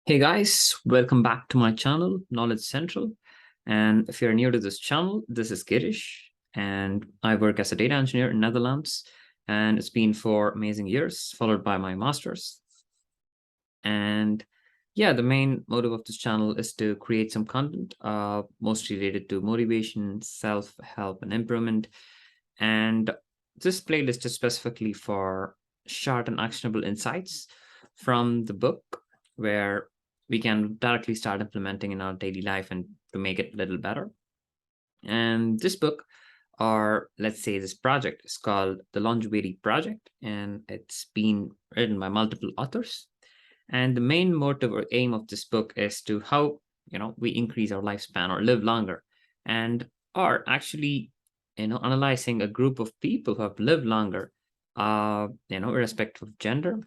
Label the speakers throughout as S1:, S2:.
S1: Hey guys, welcome back to my channel, Knowledge Central. And if you're new to this channel, this is Girish, and I work as a data engineer in Netherlands. And it's been for amazing years, followed by my master's. And yeah, the main motive of this channel is to create some content, mostly related to motivation, self-help, and improvement. And this playlist is specifically for short and actionable insights from the book, where we can directly start implementing in our daily life and to make it a little better. And this book, or let's say this project, is called the Longevity Project, and it's been written by multiple authors. And the main motive or aim of this book is to how we increase our lifespan or live longer, and are actually analyzing a group of people who have lived longer, irrespective of gender,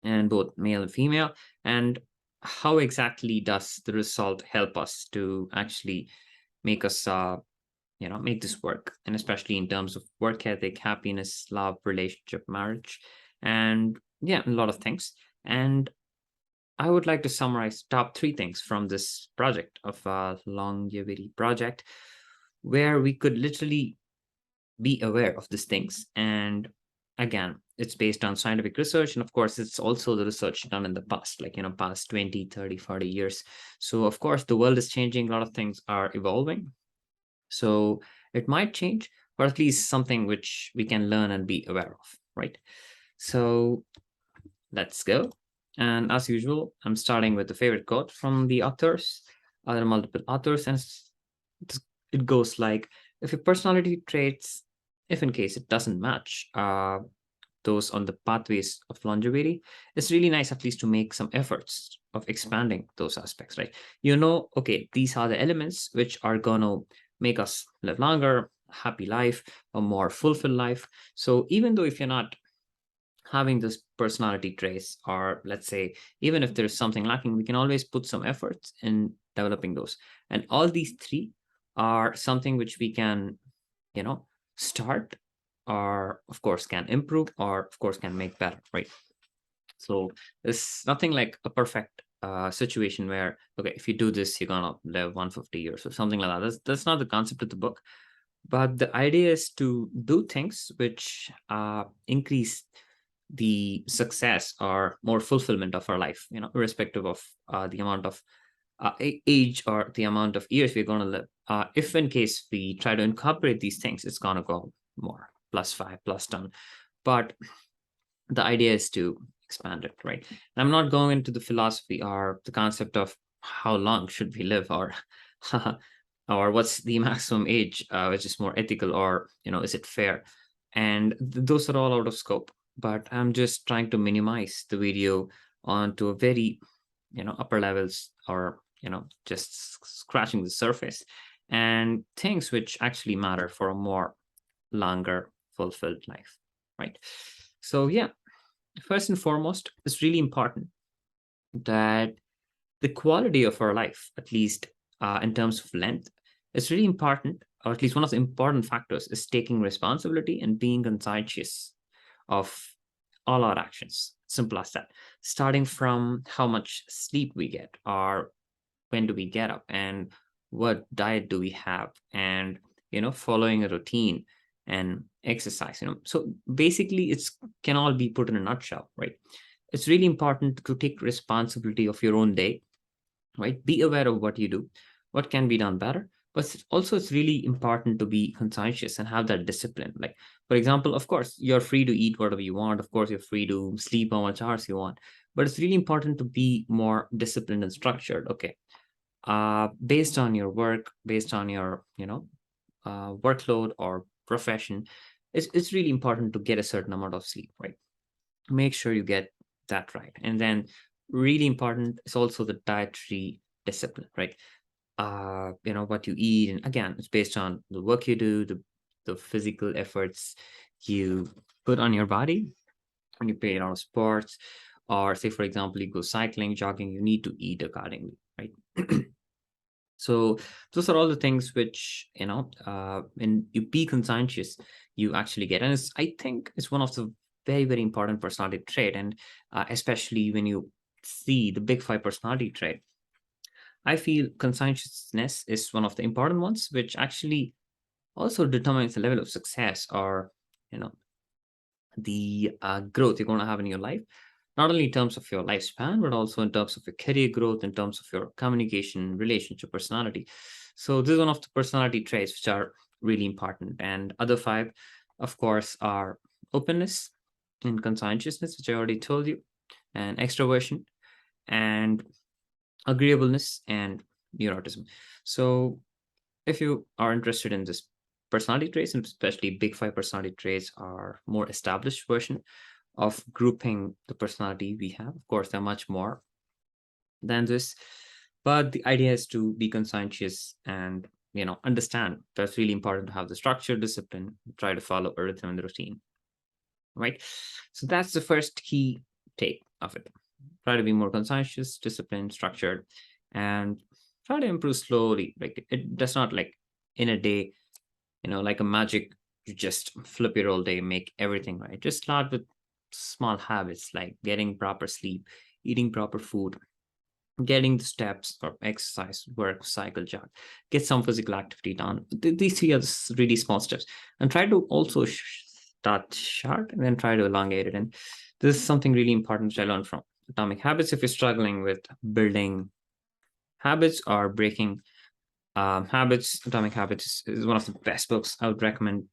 S1: and both male and female, and how exactly does the result help us to actually make us make this work, and especially in terms of work ethic, happiness, love, relationship, marriage, and yeah, a lot of things. And I would like to summarize top three things from this project of longevity project, where we could literally be aware of these things. And again, it's based on scientific research, and of course it's also the research done in the past, like past 20, 30, 40 years. So of course the world is changing, a lot of things are evolving, so it might change, but at least something which we can learn and be aware of, right? So let's go. And as usual, I'm starting with the favorite quote from the authors. There are multiple authors, and it goes like, if your personality traits, if in case it doesn't match those on the pathways of longevity, it's really nice at least to make some efforts of expanding those aspects, right? Okay, these are the elements which are going to make us live longer, happy life, a more fulfilled life. So even though if you're not having this personality traits, or let's say even if there's something lacking, we can always put some efforts in developing those. And all these three are something which we can you know start, or of course can improve, or of course can make better, right? So it's nothing like a perfect situation where, okay, if you do this you're gonna live 150 years or something like that. That's not the concept of the book, but the idea is to do things which increase the success or more fulfillment of our life, irrespective of the amount of age or the amount of years we're going to live. If in case we try to incorporate these things, it's going to go more +5, +10. But the idea is to expand it, right? And I'm not going into the philosophy or the concept of how long should we live, or or what's the maximum age which is more ethical, or is it fair? And those are all out of scope. But I'm just trying to minimize the video onto a very upper levels, or just scratching the surface, and things which actually matter for a more longer fulfilled life, right? So yeah, first and foremost, it's really important that the quality of our life, at least in terms of length, is really important, or at least one of the important factors is taking responsibility and being conscientious of all our actions. Simple as that. Starting from how much sleep we get, or when do we get up, and what diet do we have, and following a routine and exercise. So basically it's can all be put in a nutshell, right? It's really important to take responsibility of your own day, right? Be aware of what you do, what can be done better. But also it's really important to be conscientious and have that discipline. Like, for example, of course you're free to eat whatever you want, of course you're free to sleep how much hours you want, but it's really important to be more disciplined and structured. Okay, based on your work, based on your workload or profession, it's really important to get a certain amount of sleep, right? Make sure you get that right. And then really important is also the dietary discipline, right? What you eat, and again, it's based on the work you do, the physical efforts you put on your body when you play a lot of sports, or say for example you go cycling, jogging, you need to eat accordingly, right? So those are all the things which when you be conscientious, you actually get. And I think it's one of the very, very important personality trait. And especially when you see the big five personality trait, I feel conscientiousness is one of the important ones, which actually also determines the level of success or you know the growth you're going to have in your life, not only in terms of your lifespan, but also in terms of your career growth, in terms of your communication, relationship, personality. So this is one of the personality traits which are really important. And other five, of course, are openness and conscientiousness, which I already told you, and extroversion and agreeableness and neuroticism. So if you are interested in this personality traits, and especially big five personality traits are more established version of grouping the personality we have. Of course, there are much more than this, but the idea is to be conscientious and understand that's really important to have the structure, discipline, try to follow a rhythm and routine, right? So that's the first key take of it. Try to be more conscientious, disciplined, structured, and try to improve slowly. Like it does not like in a day, like a magic, you just flip your whole day, make everything right. Just start with small habits like getting proper sleep, eating proper food, getting the steps or exercise, work, cycle, jog, get some physical activity done. These three are really small steps. And try to also start short and then try to elongate it. And this is something really important which I learned from Atomic Habits. If you're struggling with building habits or breaking habits, Atomic Habits is one of the best books I would recommend.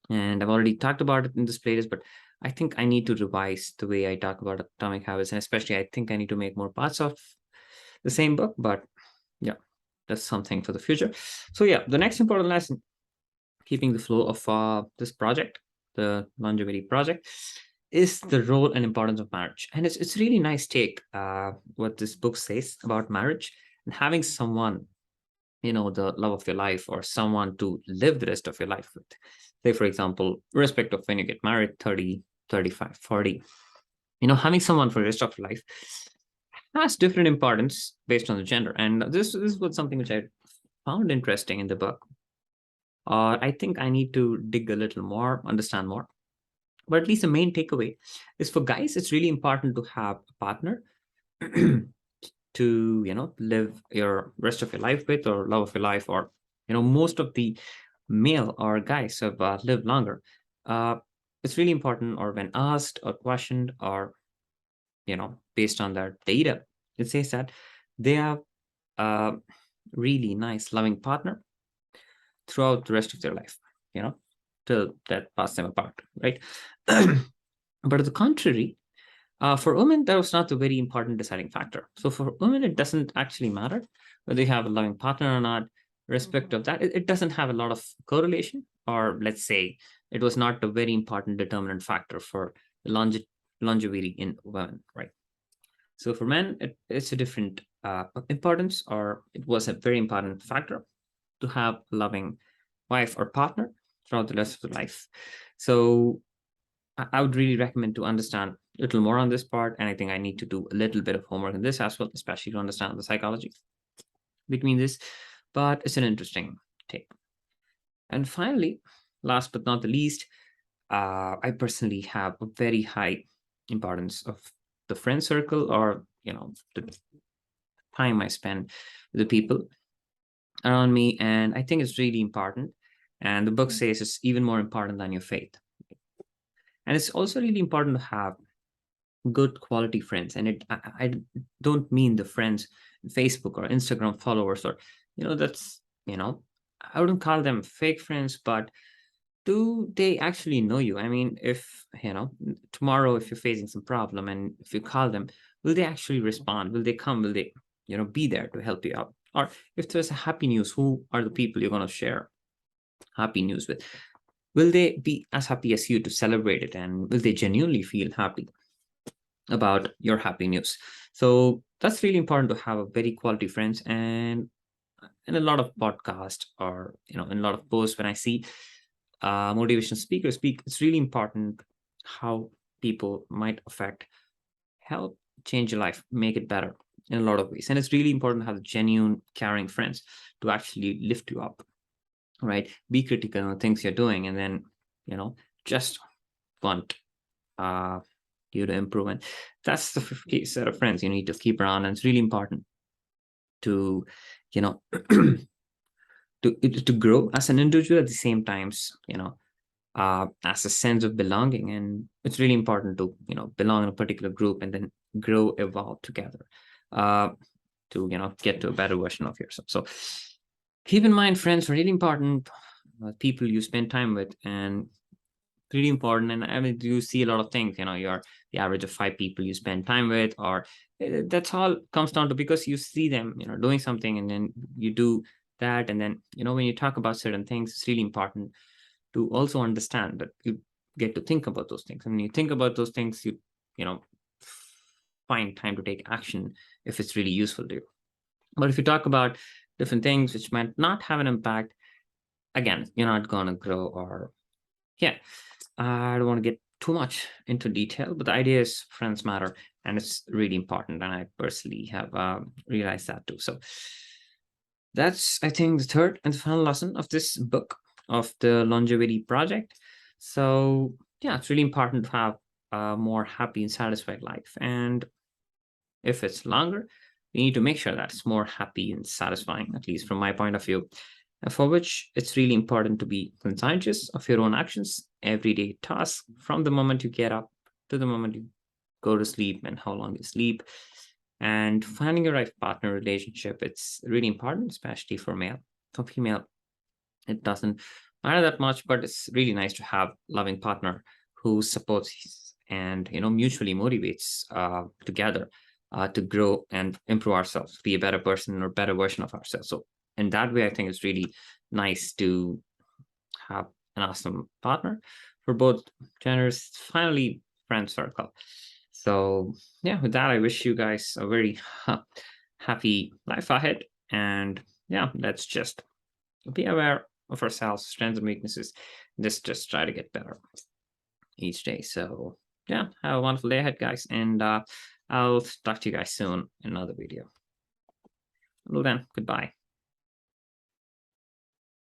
S1: And I've already talked about it in this playlist, but I think I need to revise the way I talk about Atomic Habits. And especially, I think I need to make more parts of the same book. But yeah, that's something for the future. So, yeah, the next important lesson, keeping the flow of this project, the longevity project, is the role and importance of marriage. And it's really nice take what this book says about marriage and having someone, the love of your life or someone to live the rest of your life with. Say, for example, irrespective of when you get married, 30, 35, 40, having someone for the rest of your life has different importance based on the gender. And this was something which I found interesting in the book. I think I need to dig a little more, understand more. But at least the main takeaway is for guys, it's really important to have a partner to live your rest of your life with, or love of your life, or most of the male or guys have lived longer. It's really important, or when asked or questioned, or based on their data, it says that they have a really nice loving partner throughout the rest of their life, till that pass them apart, right? But on the contrary, for women, that was not a very important deciding factor. So for women, it doesn't actually matter whether you have a loving partner or not. Respect of that, it doesn't have a lot of correlation, or let's say it was not a very important determinant factor for the longevity in women, right? So for men, it's a different importance, or it was a very important factor to have a loving wife or partner throughout the rest of the life. So I would really recommend to understand a little more on this part. And I think I need to do a little bit of homework in this as well, especially to understand the psychology between this. But it's an interesting take. And finally, last but not the least, I personally have a very high importance of the friend circle, or the time I spend with the people around me. And I think it's really important. And the book says it's even more important than your faith. And it's also really important to have good quality friends. And I don't mean the friends Facebook or Instagram followers, or that's I wouldn't call them fake friends, but do they actually know you? I mean, if tomorrow, if you're facing some problem and if you call them, will they actually respond? Will they come? Will they be there to help you out? Or if there's a happy news, who are the people you're going to share happy news with? Will they be as happy as you to celebrate it, and will they genuinely feel happy about your happy news? So that's really important to have a very quality friends. And in a lot of podcasts, or in a lot of posts, when I see motivational speakers speak, it's really important how people might affect, help change your life, make it better in a lot of ways. And it's really important to have genuine caring friends to actually lift you up, right? Be critical on things you're doing, and then just want you to improve. And that's the key set of friends you need to keep around. And it's really important to, you know, to grow as an individual at the same times, as a sense of belonging. And it's really important to, belong in a particular group and then grow, evolve together, uh, to, get to a better version of yourself. So keep in mind, friends, really important, people you spend time with, and really important. And I mean, you see a lot of things, you're the average of 5 people you spend time with, or that's all comes down to because you see them, doing something, and then you do that. And then, when you talk about certain things, it's really important to also understand that you get to think about those things. And when you think about those things, you know, find time to take action if it's really useful to you. But if you talk about different things which might not have an impact, again, you're not going to grow. Or, yeah, I don't want to get too much into detail, but the idea is friends matter, and it's really important. And I personally have realized that too. So that's, I think, the third and the final lesson of this book, of the Longevity Project. So yeah, it's really important to have a more happy and satisfied life. And if it's longer, you need to make sure that it's more happy and satisfying, at least from my point of view. And for which it's really important to be conscientious of your own actions, everyday tasks, from the moment you get up to the moment you go to sleep, and how long you sleep. And finding your right partner relationship, it's really important, especially for male. For female, it doesn't matter that much, but it's really nice to have loving partner who supports and, mutually motivates, together, to grow and improve ourselves, be a better person or better version of ourselves. So in that way, I think it's really nice to have an awesome partner for both genders. Finally, friend circle. So yeah, with that, I wish you guys a very happy life ahead. And yeah, let's just be aware of ourselves, strengths and weaknesses. Just try to get better each day. So yeah, have a wonderful day ahead, guys. And I'll talk to you guys soon in another video. Until then, goodbye.